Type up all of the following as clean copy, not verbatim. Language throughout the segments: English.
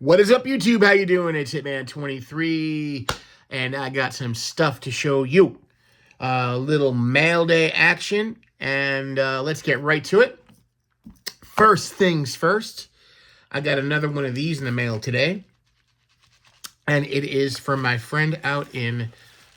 What is up, YouTube? How you doing? It's Hitman23, and I got some stuff to show you. A little mail day action, and let's get right to it. First things first, I got another one of these in the mail today, and it is from my friend out in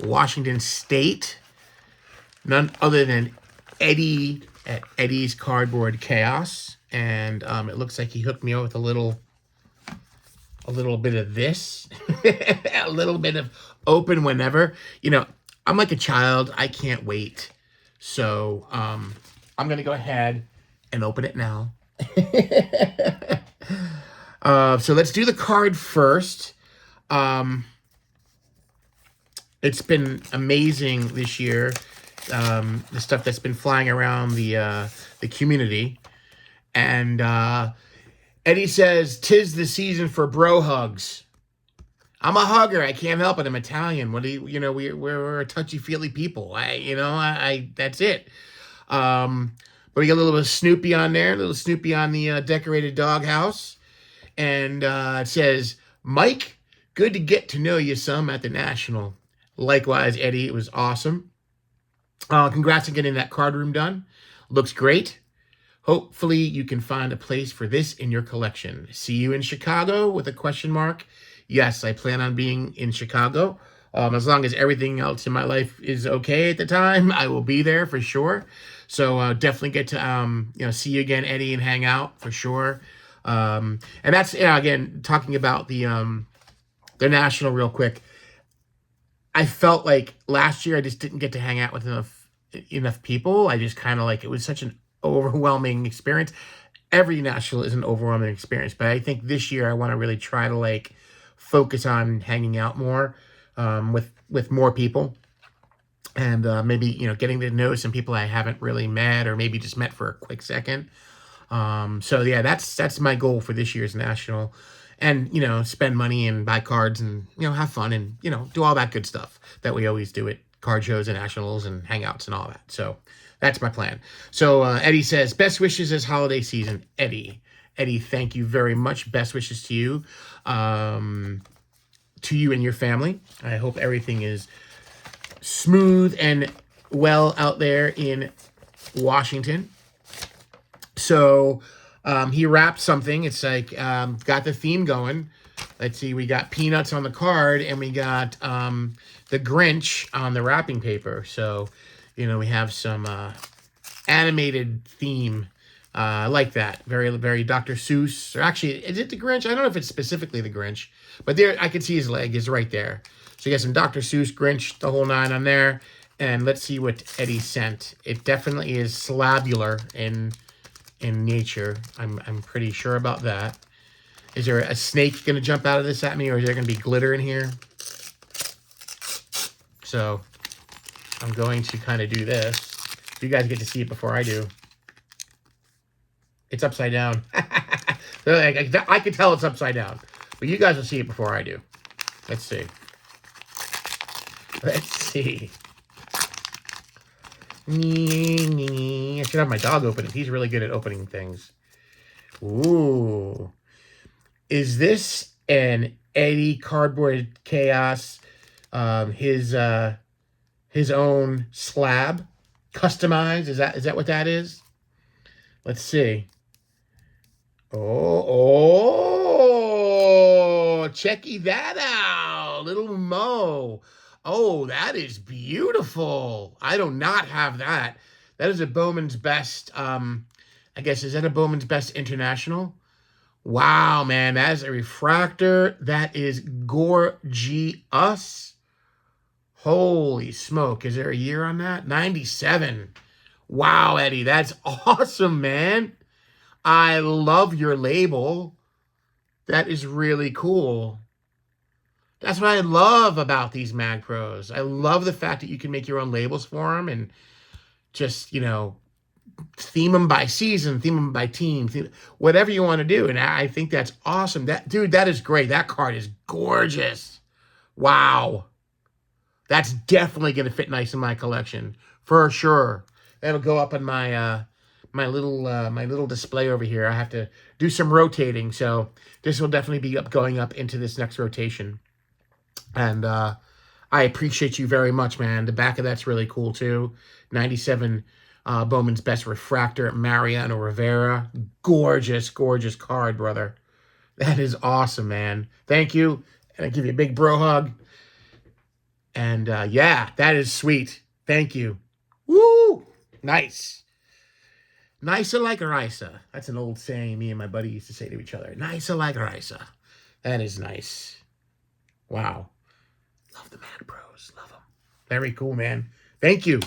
Washington State, none other than Eddie at Eddie's Cardboard Chaos, and it looks like he hooked me up with a little bit of this, a little bit of open whenever. You know, I'm like a child. I can't wait. So I'm going to go ahead and open it now. So let's do the card first. It's been amazing this year. The stuff that's been flying around the community. And Eddie says, "'Tis the season for bro hugs." I'm a hugger. I can't help it. I'm Italian. What do you know? We're a touchy-feely people. That's it. But we got a little bit of Snoopy on there. A little Snoopy on the decorated doghouse. And it says, "Mike, good to get to know you some at the National." Likewise, Eddie. It was awesome. Congrats on getting that card room done. Looks great. Hopefully you can find a place for this in your collection. See you in Chicago with a question mark. Yes, I plan on being in Chicago. As long as everything else in my life is okay at the time, I will be there for sure. So definitely get to see you again, Eddie, and hang out for sure. And that's again talking about the National real quick. I felt like last year I just didn't get to hang out with enough people. I just kind of it was such an overwhelming experience. Every National is an overwhelming experience, but I think this year I want to really try to focus on hanging out more with more people, and maybe getting to know some people I haven't really met, or maybe just met for a quick second. So yeah, that's my goal for this year's National, and spend money and buy cards and have fun and do all that good stuff that we always do at card shows and Nationals and hangouts and all that. So that's my plan. So Eddie says, "Best wishes this holiday season." Eddie, thank you very much. Best wishes to you, and your family. I hope everything is smooth and well out there in Washington. So he wrapped something. It's got the theme going. Let's see. We got Peanuts on the card, and we got the Grinch on the wrapping paper. So we have some animated theme. I like that. Very, very Dr. Seuss. Or actually, is it the Grinch? I don't know if it's specifically the Grinch. But there, I can see his leg is right there. So you got some Dr. Seuss, Grinch, the whole nine on there. And let's see what Eddie sent. It definitely is slabular in nature. I'm pretty sure about that. Is there a snake going to jump out of this at me? Or is there going to be glitter in here? So I'm going to kind of do this. You guys get to see it before I do. It's upside down. I can tell it's upside down. But you guys will see it before I do. Let's see. Let's see. I should have my dog open it. He's really good at opening things. Ooh. Is this an Eddie Cardboard Chaos? His own slab? Customized? Is that what that is? Let's see. Oh, checky that out. Little Mo. Oh, that is beautiful. I do not have that. That is a Bowman's Best, I guess, is that a Bowman's Best International? Wow, man, that is a refractor. That is gorgeous. Holy smoke. Is there a year on that? 97. Wow, Eddie, that's awesome, man. I love your label. That is really cool. That's what I love about these Mag Pros. I love the fact that you can make your own labels for them and just, theme them by season, theme them by team, whatever you want to do. And I think that's awesome. Dude, that is great. That card is gorgeous. Wow. That's definitely going to fit nice in my collection for sure. That'll go up in my my little display over here. I have to do some rotating, so this will definitely be going up into this next rotation. And I appreciate you very much, man. The back of that's really cool too. 97 Bowman's Best Refractor, Mariano Rivera. Gorgeous, gorgeous card, brother. That is awesome, man. Thank you. And I give you a big bro hug. And yeah, that is sweet. Thank you. Woo! Nice. Nicer like Risa. That's an old saying me and my buddy used to say to each other. Nicer like Risa. That is nice. Wow. Love the Mad Bros. Love them. Very cool, man. Thank you.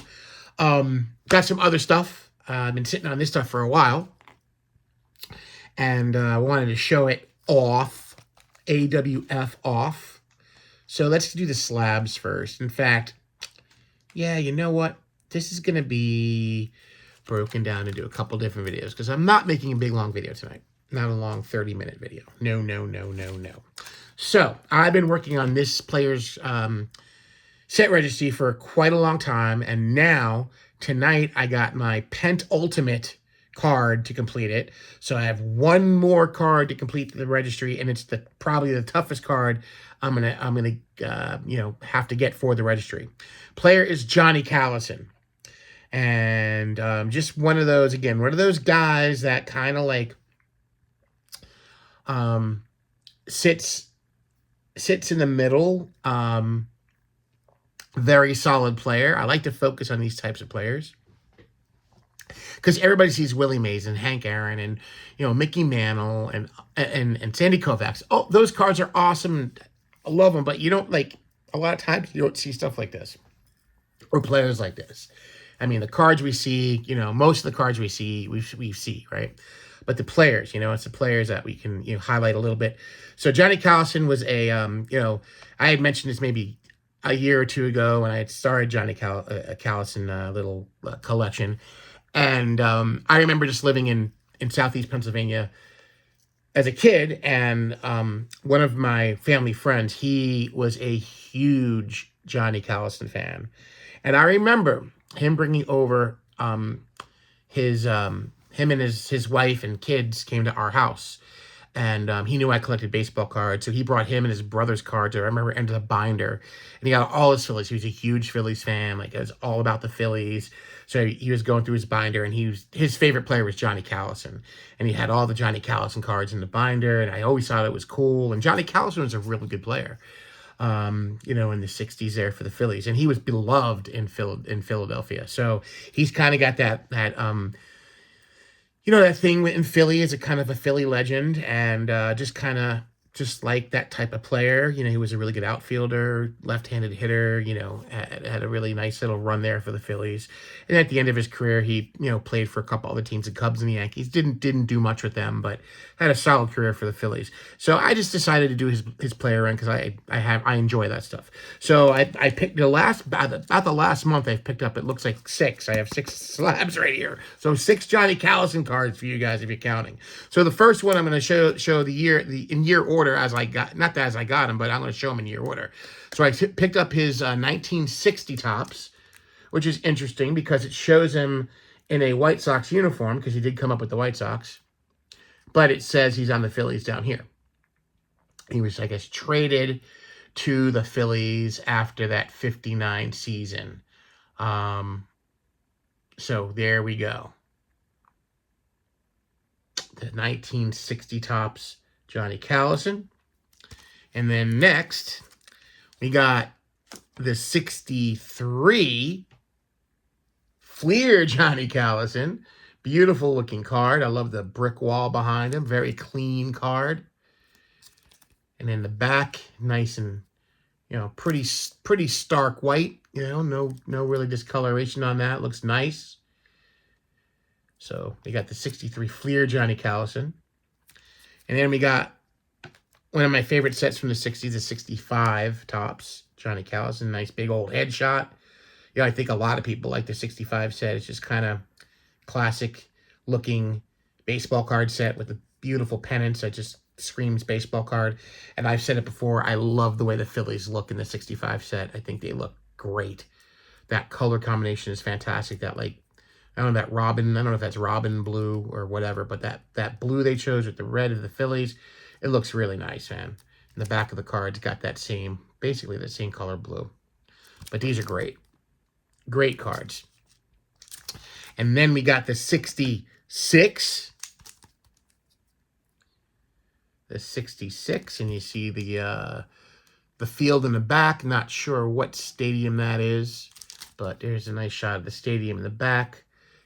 Got some other stuff. I've been sitting on this stuff for a while. And I wanted to show it off. AWF off. So let's do the slabs first. In fact, yeah, you know what? This is going to be broken down into a couple different videos because I'm not making a big, long video tonight. Not a long 30-minute video. No, no, no, no, no. So I've been working on this player's set registry for quite a long time. And now, tonight, I got my penultimate card to complete it. So I have one more card to complete the registry, and it's probably the toughest card I'm gonna have to get for the registry. Player is Johnny Callison, and just one of those guys that kind of like sits in the middle. Very solid player. I like to focus on these types of players because everybody sees Willie Mays and Hank Aaron and Mickey Mantle and Sandy Koufax. Oh, those cards are awesome. I love them, but you don't a lot of times you don't see stuff like this or players like this. I mean, the cards we see, most of the cards we see, we see, right? But the players, it's the players that we can highlight a little bit. So Johnny Callison was a I had mentioned this maybe a year or two ago when I had started Johnny Callison little collection. And I remember just living in Southeast Pennsylvania as a kid, and one of my family friends, he was a huge Johnny Callison fan. And I remember him bringing over him and his wife and kids came to our house. And he knew I collected baseball cards, so he brought him and his brother's cards. I remember into the binder, and he got all his Phillies. He was a huge Phillies fan, it was all about the Phillies. So he was going through his binder, and his favorite player was Johnny Callison, and he had all the Johnny Callison cards in the binder. And I always thought it was cool. And Johnny Callison was a really good player, in the '60s there for the Phillies, and he was beloved in Philadelphia. So he's kind of got that that thing in Philly is a kind of a Philly legend, and just like that type of player. He was a really good outfielder, left-handed hitter, had a really nice little run there for the Phillies. And at the end of his career, he, played for a couple other teams, the Cubs and the Yankees. Didn't do much with them, but had a solid career for the Phillies. So I just decided to do his player run because I enjoy that stuff. So I picked about the last month I've picked up, it looks like 6. I have 6 slabs right here. So 6 Johnny Callison cards for you guys if you're counting. So the first one I'm going to show in year order as I got, not as I got him, but I'm going to show him in year order. So I picked up his 1960 tops, which is interesting because it shows him in a White Sox uniform because he did come up with the White Sox, but it says he's on the Phillies down here. He was, I guess, traded to the Phillies after that 59 season. So there we go. The 1960 tops, Johnny Callison. And then next, we got the 63 Fleer Johnny Callison. Beautiful looking card. I love the brick wall behind him. Very clean card. And in the back, nice and, pretty stark white. No really discoloration on that. Looks nice. So we got the 63 Fleer Johnny Callison. And then we got one of my favorite sets from the 60s, the 65 tops, Johnny Callison. Nice big old headshot. I think a lot of people like the 65 set. It's just kind of classic looking baseball card set with the beautiful pennants that just screams baseball card. And I've said it before, I love the way the Phillies look in the 65 set. I think they look great. That color combination is fantastic. That I don't know that Robin. I don't know if that's Robin blue or whatever, but that blue they chose with the red of the Phillies, it looks really nice, man. And the back of the card's got that same, basically the same color blue. But these are great. Great cards. And then we got the 66. The 66, and you see the field in the back. Not sure what stadium that is, but there's a nice shot of the stadium in the back.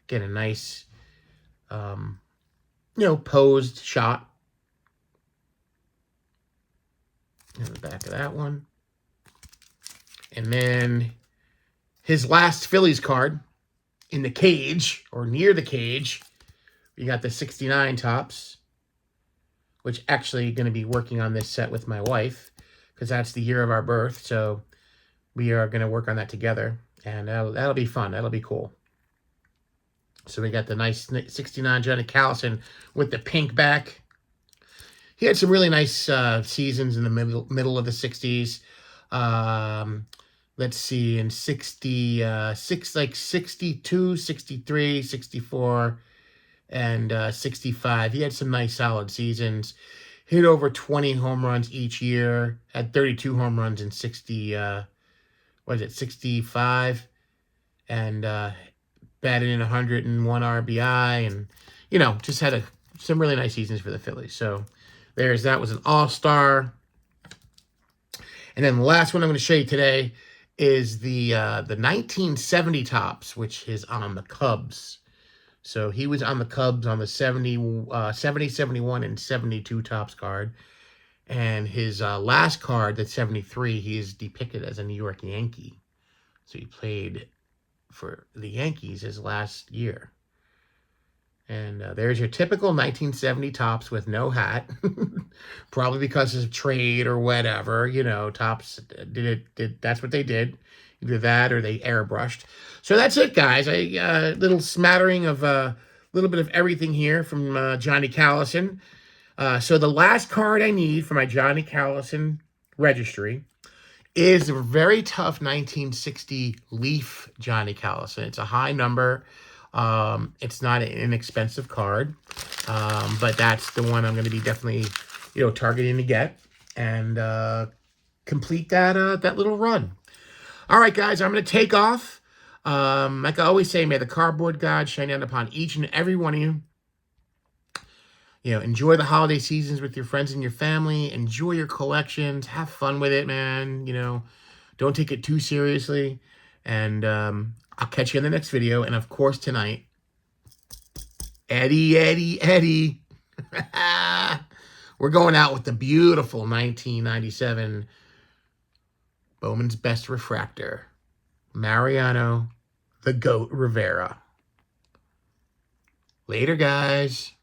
Get a nice, posed shot in the back of that one. And then his last Phillies card in the cage, or near the cage, we got the 69 Topps, which actually going to be working on this set with my wife, because that's the year of our birth, so we are going to work on that together, and that'll be fun. That'll be cool. So we got the nice 69 Johnny Callison with the pink back. He had some really nice seasons in the middle of the 60s. Let's see, in 62, 63, 64, and 65. He had some nice solid seasons. Hit over 20 home runs each year. Had 32 home runs in 65. And batted in 101 RBI. And, just had some really nice seasons for the Phillies. So that was an all-star. And then the last one I'm going to show you today is the 1970 Topps, which is on the Cubs. So he was on the Cubs on the 70, 71, and 72 Topps card. And his last card, that's 73, he is depicted as a New York Yankee. So he played for the Yankees his last year. And there's your typical 1970 Topps with no hat. Probably because of trade or whatever. Topps that's what they did. Either that or they airbrushed. So that's it, guys. A little smattering of a little bit of everything here from Johnny Callison. So the last card I need for my Johnny Callison registry is a very tough 1960 Leaf Johnny Callison. It's a high number. It's not an inexpensive card, but that's the one I'm going to be definitely, targeting to get and complete that little run. All right, guys, I'm going to take off. Like I always say, may the cardboard God shine down upon each and every one of you. Enjoy the holiday seasons with your friends and your family. Enjoy your collections. Have fun with it, man. Don't take it too seriously. And I'll catch you in the next video. And, of course, tonight, Eddie. We're going out with the beautiful 1997 Bowman's Best Refractor, Mariano the Goat Rivera. Later, guys.